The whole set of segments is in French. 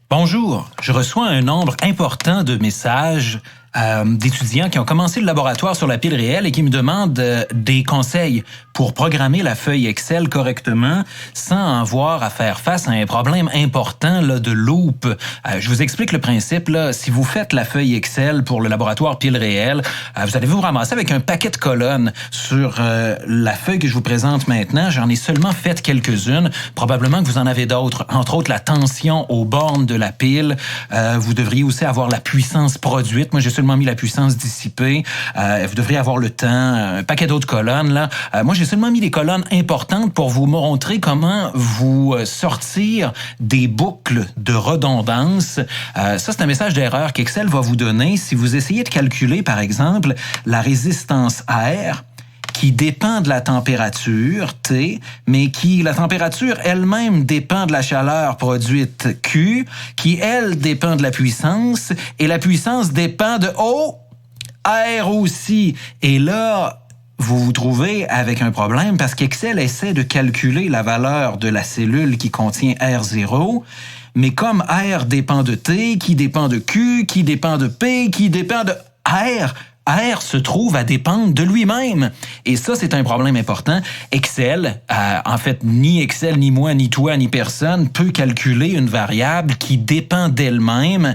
Bonjour, je reçois un nombre important de messages d'étudiants qui ont commencé le laboratoire sur la pile réelle et qui me demandent des conseils pour programmer la feuille Excel correctement sans avoir à faire face à un problème important là, de loop. Je vous explique le principe. Là. Si vous faites la feuille Excel pour le laboratoire pile réelle, vous allez vous ramasser avec un paquet de colonnes sur la feuille que je vous présente maintenant. J'en ai seulement fait quelques-unes. Probablement que vous en avez d'autres. Entre autres, la tension aux bornes de la pile. Vous devriez aussi avoir la puissance produite. Moi, j'ai seulement mis la puissance dissipée. Vous devriez avoir le temps, un paquet d'autres colonnes. Là. Moi, j'ai seulement mis des colonnes importantes pour vous montrer comment vous sortir des boucles de redondance. Ça, c'est un message d'erreur qu'Excel va vous donner si vous essayez de calculer, par exemple, la résistance R qui dépend de la température, T, mais la température elle-même dépend de la chaleur produite, Q, qui, elle, dépend de la puissance, et la puissance dépend de O, R aussi. Et là, vous vous trouvez avec un problème parce qu'Excel essaie de calculer la valeur de la cellule qui contient R0, mais comme R dépend de T, qui dépend de Q, qui dépend de P, qui dépend de R se trouve à dépendre de lui-même. Et ça, c'est un problème important. Excel, en fait, ni Excel, ni moi, ni toi, ni personne peut calculer une variable qui dépend d'elle-même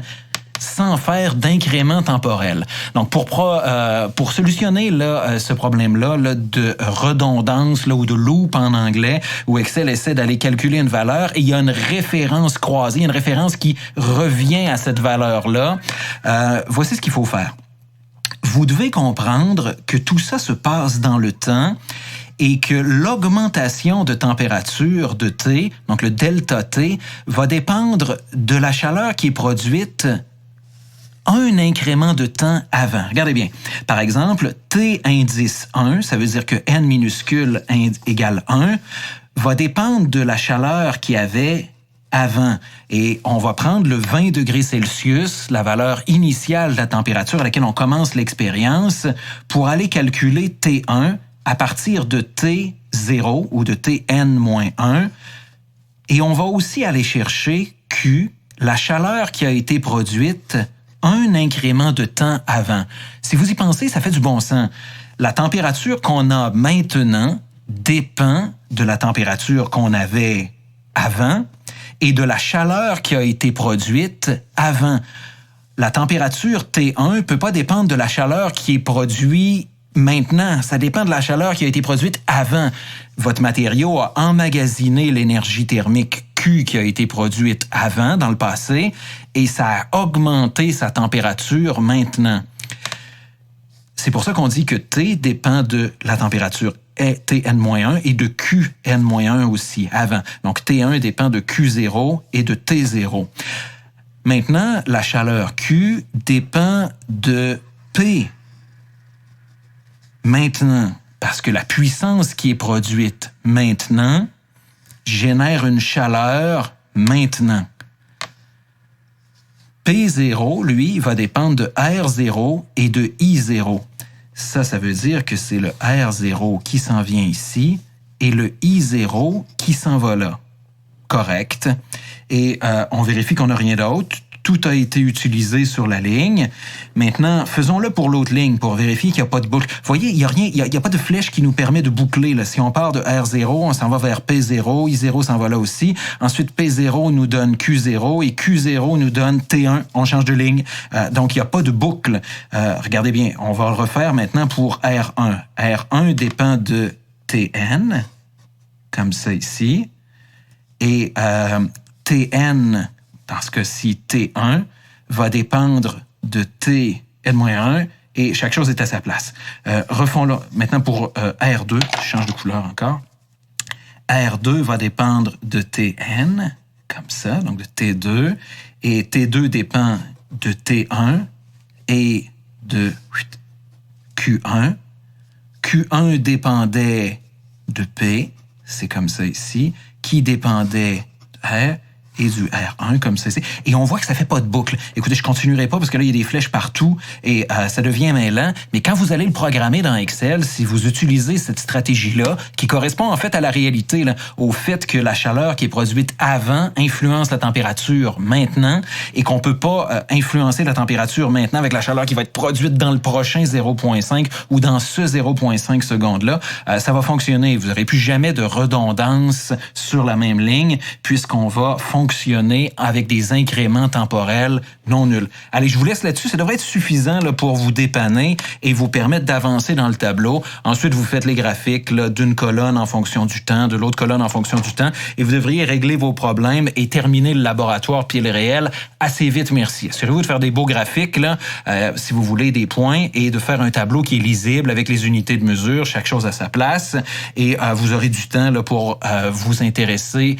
sans faire d'incrément temporel. Donc, pour solutionner là, ce problème-là là, de redondance là, ou de loop en anglais, où Excel essaie d'aller calculer une valeur, et il y a une référence croisée, une référence qui revient à cette valeur-là, voici ce qu'il faut faire. Vous devez comprendre que tout ça se passe dans le temps et que l'augmentation de température de T, donc le delta T, va dépendre de la chaleur qui est produite un incrément de temps avant. Regardez bien. Par exemple, T indice 1, ça veut dire que N minuscule égale 1, va dépendre de la chaleur qu'il y avait avant. Et on va prendre le 20 degrés Celsius, la valeur initiale de la température à laquelle on commence l'expérience, pour aller calculer T1 à partir de T0 ou de Tn-1. Et on va aussi aller chercher Q, la chaleur qui a été produite un incrément de temps avant. Si vous y pensez, ça fait du bon sens. La température qu'on a maintenant dépend de la température qu'on avait avant et de la chaleur qui a été produite avant. La température T1 ne peut pas dépendre de la chaleur qui est produite maintenant. Ça dépend de la chaleur qui a été produite avant. Votre matériau a emmagasiné l'énergie thermique Q qui a été produite avant, dans le passé, et ça a augmenté sa température maintenant. C'est pour ça qu'on dit que T dépend de la température Tn-1 et de Qn-1 aussi, avant. Donc, T1 dépend de Q0 et de T0. Maintenant, la chaleur Q dépend de P. Maintenant, parce que la puissance qui est produite maintenant génère une chaleur maintenant. P0, lui, va dépendre de R0 et de I0. Ça veut dire que c'est le R0 qui s'en vient ici et le I0 qui s'en va là. Correct. Et on vérifie qu'on n'a rien d'autre. Tout a été utilisé sur la ligne. Maintenant, faisons-le pour l'autre ligne pour vérifier qu'il n'y a pas de boucle. Vous voyez, il n'y a pas de flèche qui nous permet de boucler. Là. Si on part de R0, on s'en va vers P0, I0 s'en va là aussi. Ensuite, P0 nous donne Q0 et Q0 nous donne T1. On change de ligne. Donc, il n'y a pas de boucle. Regardez bien, on va le refaire maintenant pour R1. R1 dépend de Tn, comme ça ici. Et Tn, dans ce cas-ci, T1 va dépendre de Tn-1 et chaque chose est à sa place. Refons-le maintenant pour R2. Je change de couleur encore. R2 va dépendre de Tn, comme ça, donc de T2. Et T2 dépend de T1 et de Q1. Q1 dépendait de P, c'est comme ça ici, qui dépendait de R. et du R1 comme ceci. Et on voit que ça fait pas de boucle. Écoutez, je continuerai pas parce que là, il y a des flèches partout et ça devient mêlant. Mais quand vous allez le programmer dans Excel, si vous utilisez cette stratégie-là, qui correspond en fait à la réalité, là, au fait que la chaleur qui est produite avant influence la température maintenant et qu'on peut pas influencer la température maintenant avec la chaleur qui va être produite dans le prochain 0.5 ou dans ce 0.5 secondes-là, ça va fonctionner. Vous n'aurez plus jamais de redondance sur la même ligne puisqu'on va fonctionner avec des incréments temporels non nuls. Allez, je vous laisse là-dessus. Ça devrait être suffisant là, pour vous dépanner et vous permettre d'avancer dans le tableau. Ensuite, vous faites les graphiques là, d'une colonne en fonction du temps, de l'autre colonne en fonction du temps et vous devriez régler vos problèmes et terminer le laboratoire puis le réel assez vite, merci. Assurez-vous de faire des beaux graphiques là, si vous voulez des points et de faire un tableau qui est lisible avec les unités de mesure, chaque chose à sa place et vous aurez du temps là, pour vous intéresser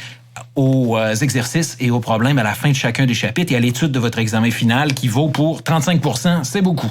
aux exercices et aux problèmes à la fin de chacun des chapitres et à l'étude de votre examen final qui vaut pour 35 %. C'est beaucoup.